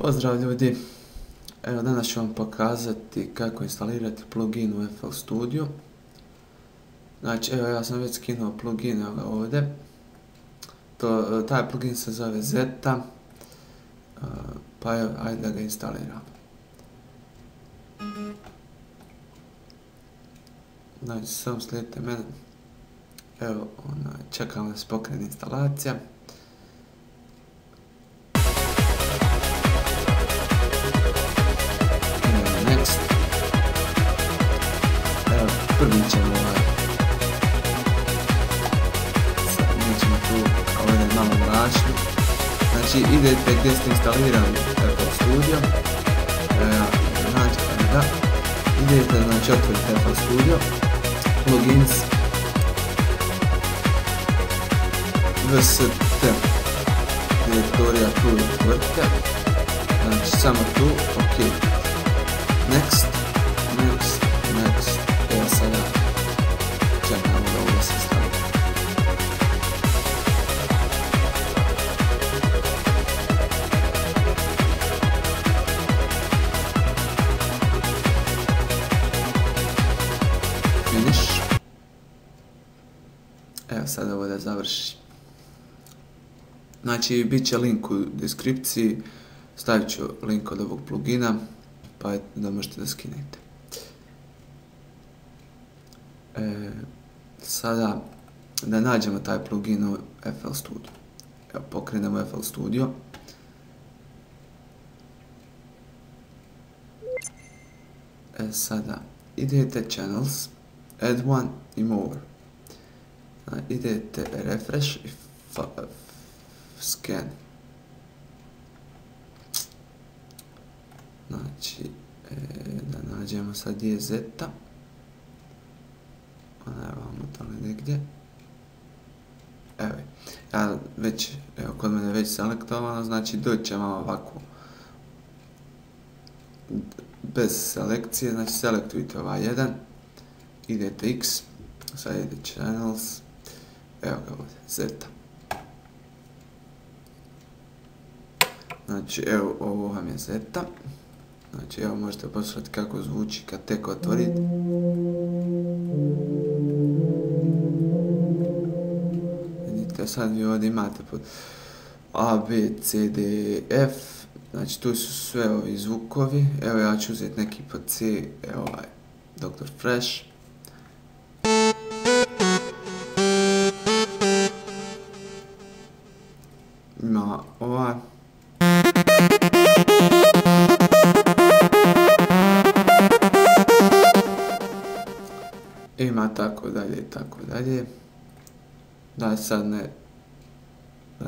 Pozdrav ljudi, evo danas ću vam pokazati kako instalirati plugin u FL Studio. Znači evo ja sam već skinuo plugin, evo ga ovdje. Taj plugin se zove Zeta, pa evo ajde da ga instaliram. Znači samo slijedite mene, evo čekam da se pokrene instalacija. Prvi ćemo sad nećemo tu ovdje malo mračno. Znači idete gdje ste instalirali FL Studio, idete, znači otvorite FL Studio, plugins, vst, direktorija tu otvorite, znači samo tu, ok, next, evo sada čekamo da ovo se stavi. Finish. Evo sada ovo da završi. Znači bit će link u deskripciji, stavit ću link od ovog plugina pa da možete da skinete. Sada da nađemo taj plugin u FL Studio. Evo, pokrenemo FL Studio. Sada idete Channels, Add One i More. Idete Refresh i Scan. Znači, da nađemo sad gdje je Zeta. Ona je ovamo tamo negdje. Evo, ja već, evo kod mene već selektovano, znači doći će vam ovako bez selekcije, znači selektujte ovaj jedan, idete X, sad ide Channels, evo ga ovdje, Zeta. Znači evo ovo vam je Zeta. Znači evo možete poslušati kako zvuči kad tek otvorite. Vidite sad vi ovdje imate pod A, B, C, D, F. Znači tu su sve ovi zvukovi. Evo ja ću uzeti neki pod C, evo ovaj Dr. Fresh. Ima ovaj. Ima tako dalje i tako dalje. Da sad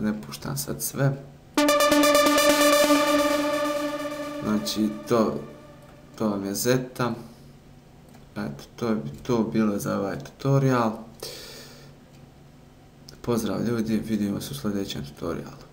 ne puštam sad sve. Znači to vam je Zeta. Eto, to je to bilo za ovaj tutorial. Pozdrav ljudi, vidimo se u sljedećem tutorialu.